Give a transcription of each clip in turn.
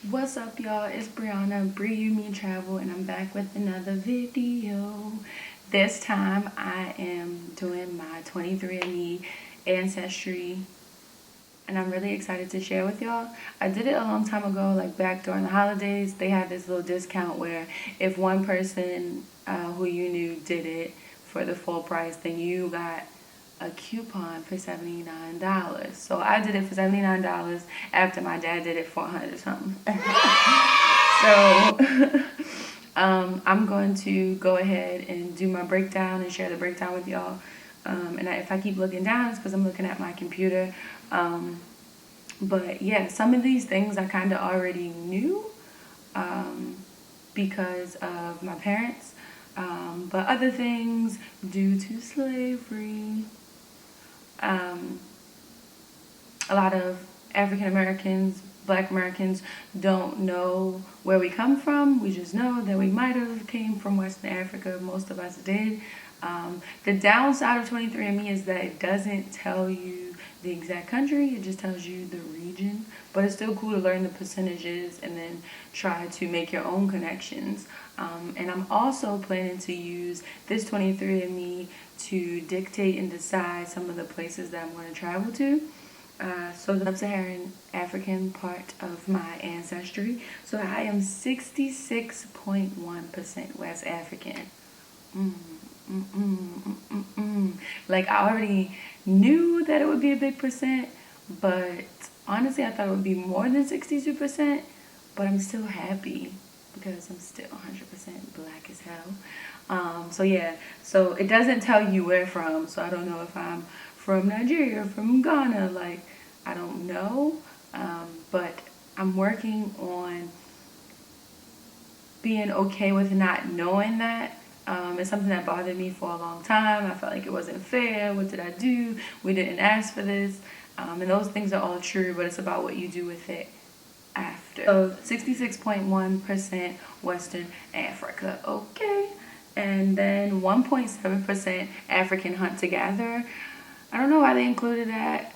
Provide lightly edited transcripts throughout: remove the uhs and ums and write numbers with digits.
What's up, y'all? It's Brianna, Bree You Me Travel, and I'm back with another video. This time I am doing my 23andMe Ancestry, and I'm really excited to share with y'all. I did it a long time ago, like back during the holidays. They had this little discount where if one person who you knew did it for the full price, then you got a coupon for $79. So I did it for $79 after my dad did it for 100 something. So I'm going to go ahead and do my breakdown and share the breakdown with y'all. If I keep looking down, it's because I'm looking at my computer. But yeah, some of these things I kind of already knew because of my parents. But other things due to slavery. A lot of African Americans, Black Americans don't know where we come from. We just know that we might have came from Western Africa. Most of us did. The downside of 23andMe is that it doesn't tell you the exact country. It just tells you the region. But it's still cool to learn the percentages and then try to make your own connections. And I'm also planning to use this 23andMe to dictate and decide some of the places that I'm going to travel to. So the Sub-Saharan African part of my ancestry. So I am 66.1% West African. Like, I already knew that it would be a big percent, but honestly I thought it would be more than 62%, but I'm still happy because I'm still 100% Black as hell. So yeah, so it doesn't tell you where from, so I don't know if I'm from Nigeria, from Ghana, like, I don't know, but I'm working on being okay with not knowing that. It's something that bothered me for a long time. I felt like it wasn't fair. What did I do? We didn't ask for this. And those things are all true, but it's about what you do with it after. So 66.1% Western Africa, okay. And then 1.7% African hunter-gatherer. I don't know why they included that.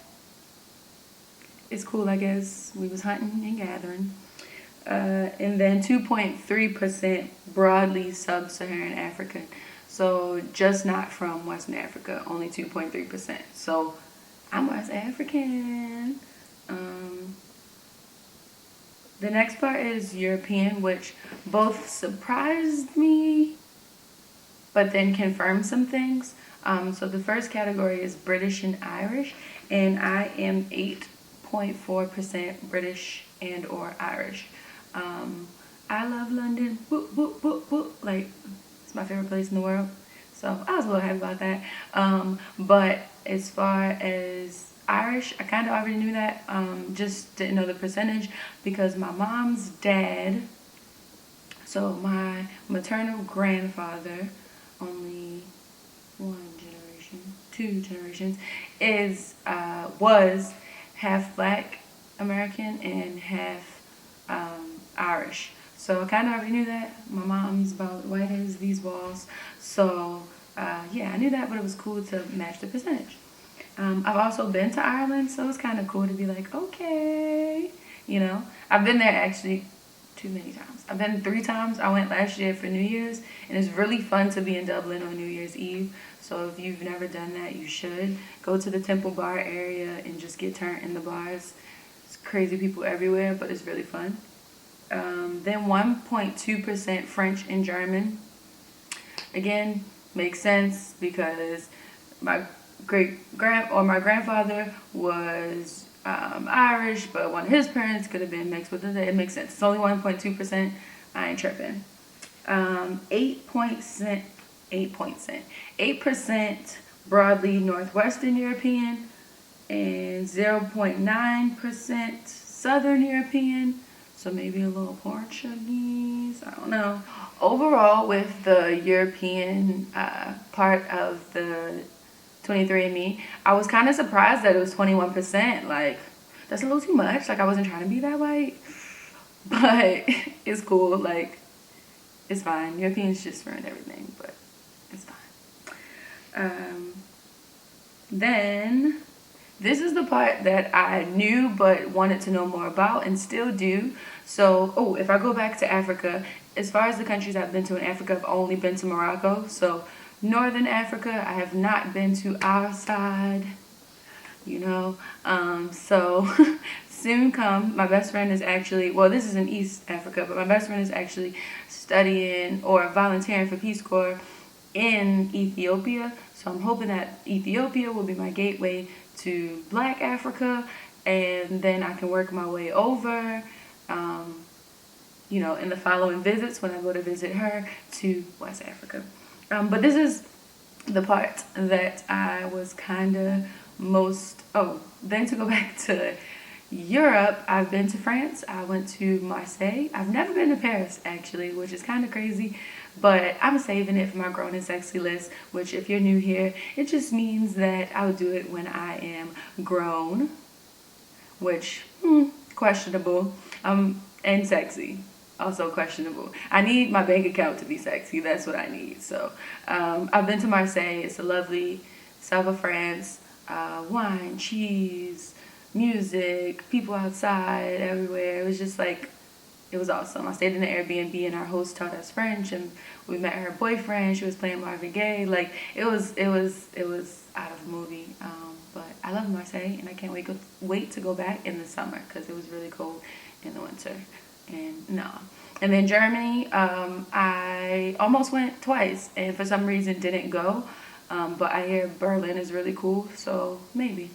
It's cool, I guess. We was hunting and gathering. And then 2.3% broadly Sub-Saharan African. So just not from Western Africa, only 2.3%. So I'm West African. The next part is European, which both surprised me, but then confirmed some things. So the first category is British and Irish, and I am 8.4% British and or Irish. I love London. Whoop, whoop, whoop, whoop. Like, it's my favorite place in the world. So I was a little happy about that. But as far as Irish, I kind of already knew that. Just didn't know the percentage because my mom's dad, so my maternal grandfather, only two generations, was half Black American and half Irish. So I kind of already knew that. My mom's about white as these walls. So yeah, I knew that, but it was cool to match the percentage. I've also been to Ireland, so it's kind of cool to be like, okay, you know. I've been there actually too many times. I've been 3 times. I went last year for New Year's, and it's really fun to be in Dublin on New Year's Eve. So if you've never done that, you should. Go to the Temple Bar area and just get turned in the bars. It's crazy people everywhere, but it's really fun. Then 1.2% French and German. Again, makes sense because my my grandfather was Irish, but one of his parents could have been mixed with it. It makes sense. It's only 1.2%. I ain't tripping. 8% broadly Northwestern European, and 0.9% Southern European. So maybe a little Portuguese, I don't know. Overall, with the European part of the 23andMe, I was kind of surprised that it was 21%. Like, that's a little too much. Like, I wasn't trying to be that white. But it's cool. Like, it's fine. Europeans just ruined everything, but it's fine. Then this is the part that I knew but wanted to know more about and still do. So, oh, if I go back to Africa, as far as the countries I've been to in Africa, I've only been to Morocco. So, Northern Africa, I have not been to our side, you know. So soon come. My best friend is actually, well, this is in East Africa, but my best friend is actually studying or volunteering for Peace Corps in Ethiopia. So I'm hoping that Ethiopia will be my gateway to Black Africa, and then I can work my way over, you know, in the following visits when I go to visit her to West Africa. But this is the part that I was kind of most, oh, then to go back to Europe, I've been to France. I went to Marseille. I've never been to Paris, actually, which is kind of crazy, but I'm saving it for my grown and sexy list, which if you're new here, it just means that I'll do it when I am grown, which, questionable, and sexy. Also questionable. I need my bank account to be sexy. That's what I need. So I've been to Marseille. It's a lovely south of France. Wine, cheese, music, people outside, everywhere. It was just like, it was awesome. I stayed in an Airbnb and our host taught us French, and we met her boyfriend. She was playing Marvin Gaye. Like it was out of a movie. But I love Marseille, and I can't wait to go back in the summer because it was really cold in the winter. And no. And then Germany, I almost went twice, and for some reason didn't go. But I hear Berlin is really cool, so maybe.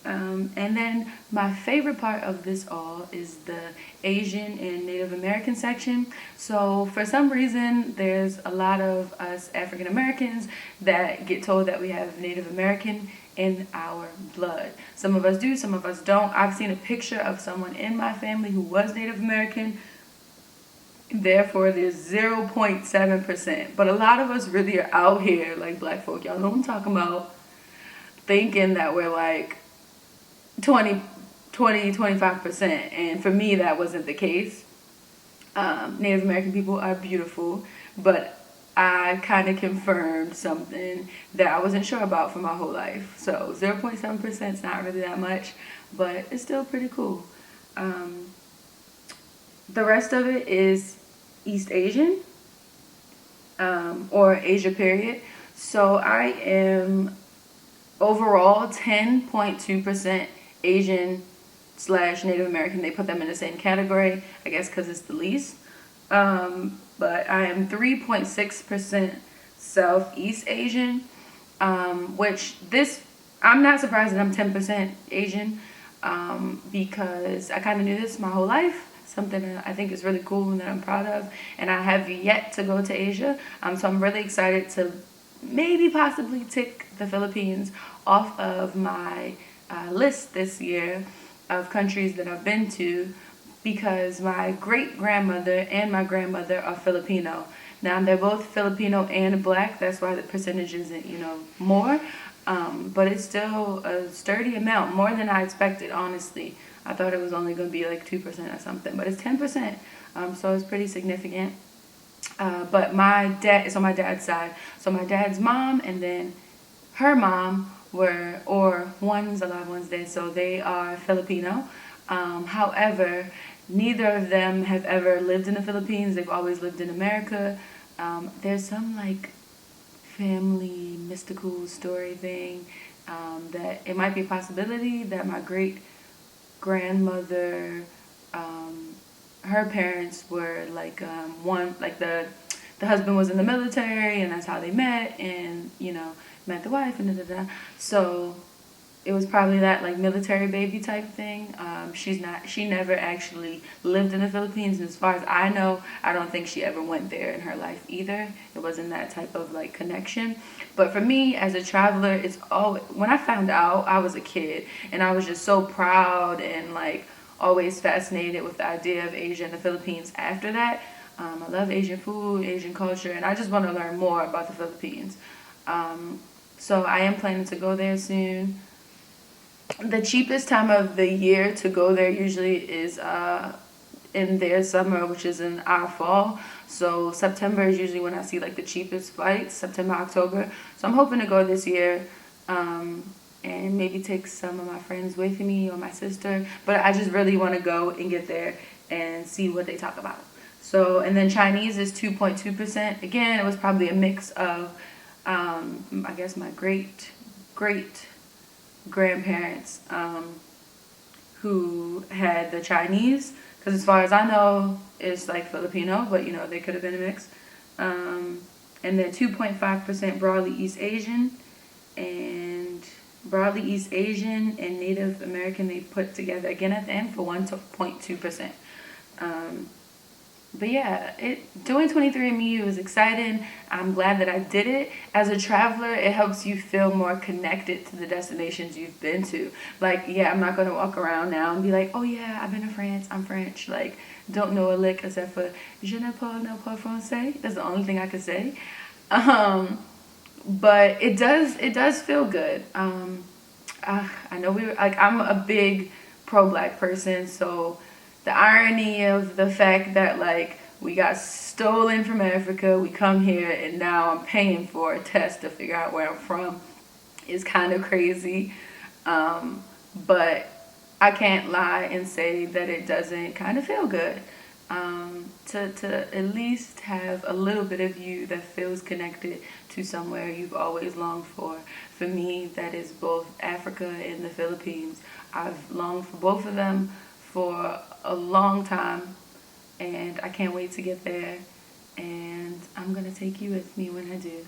And then my favorite part of this all is the Asian and Native American section. So for some reason, there's a lot of us African Americans that get told that we have Native American in our blood. Some of us do, some of us don't. I've seen a picture of someone in my family who was Native American. Therefore, there's 0.7%. But a lot of us really are out here, like Black folk, y'all know what I'm talking about, thinking that we're like 25%. And for me, that wasn't the case. Native American people are beautiful, but I kind of confirmed something that I wasn't sure about for my whole life. So 0.7% is not really that much, but it's still pretty cool. The rest of it is East Asian, or Asia period. So I am overall 10.2% Asian / Native American. They put them in the same category, I guess because it's the least. But I am 3.6% Southeast Asian, which I'm not surprised that I'm 10% Asian, because I kind of knew this my whole life. Something that I think is really cool and that I'm proud of, and I have yet to go to Asia. So I'm really excited to maybe possibly tick the Philippines off of my list this year of countries that I've been to, because my great-grandmother and my grandmother are Filipino. Now, they're both Filipino and Black. That's why the percentage isn't, more. But it's still a sturdy amount, more than I expected, honestly. I thought it was only going to be like 2% or something, but it's 10%. So it's pretty significant. But my dad is on my dad's side. So my dad's mom and then her mom one's alive, one's dead. So they are Filipino. However, neither of them have ever lived in the Philippines. They've always lived in America. There's some like family mystical story thing, that it might be a possibility that my great-grandmother, her parents were like the husband was in the military, and that's how they met, and met the wife, and so it was probably that like military baby type thing. She never actually lived in the Philippines, and as far as I know, I don't think she ever went there in her life either. It wasn't that type of like connection. But for me as a traveler, it's always, when I found out, I was a kid, and I was just so proud and like always fascinated with the idea of Asia and the Philippines after that. I love Asian food, Asian culture, and I just want to learn more about the Philippines. So I am planning to go there soon. The cheapest time of the year to go there usually is in their summer, which is in our fall. So September is usually when I see like the cheapest flights, September, October. So I'm hoping to go this year. and maybe take some of my friends with me or my sister. But I just really want to go and get there and see what they talk about. So, and then Chinese is 2.2%. Again, it was probably a mix of, I guess, my great grandparents who had the Chinese. Because as far as I know, it's like Filipino, but you know, they could have been a mix. And then 2.5% broadly East Asian, and broadly East Asian and Native American they put together again at the end for 1.2%. But yeah, doing 23andMe was exciting. I'm glad that I did it. As a traveler, it helps you feel more connected to the destinations you've been to. Like, yeah, I'm not going to walk around now and be like, oh yeah, I've been to France, I'm French. Like, don't know a lick except for je ne parle pas français. That's the only thing I could say. But it does feel good. I know I'm a big pro-black person, so the irony of the fact that like we got stolen from Africa, we come here, and now I'm paying for a test to figure out where I'm from is kind of crazy. But I can't lie and say that it doesn't kind of feel good. To at least have a little bit of you that feels connected to somewhere you've always longed for. For me, that is both Africa and the Philippines. I've longed for both of them for a long time, and I can't wait to get there, and I'm gonna take you with me when I do.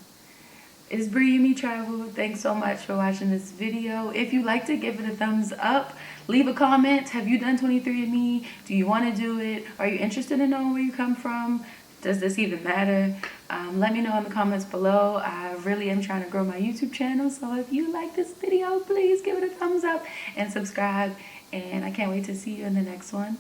It's Bree Me Travel. Thanks so much for watching this video. If you liked it, give it a thumbs up. Leave a comment. Have you done 23andMe? Do you want to do it? Are you interested in knowing where you come from? Does this even matter? Let me know in the comments below. I really am trying to grow my YouTube channel, so if you like this video, please give it a thumbs up and subscribe. And I can't wait to see you in the next one.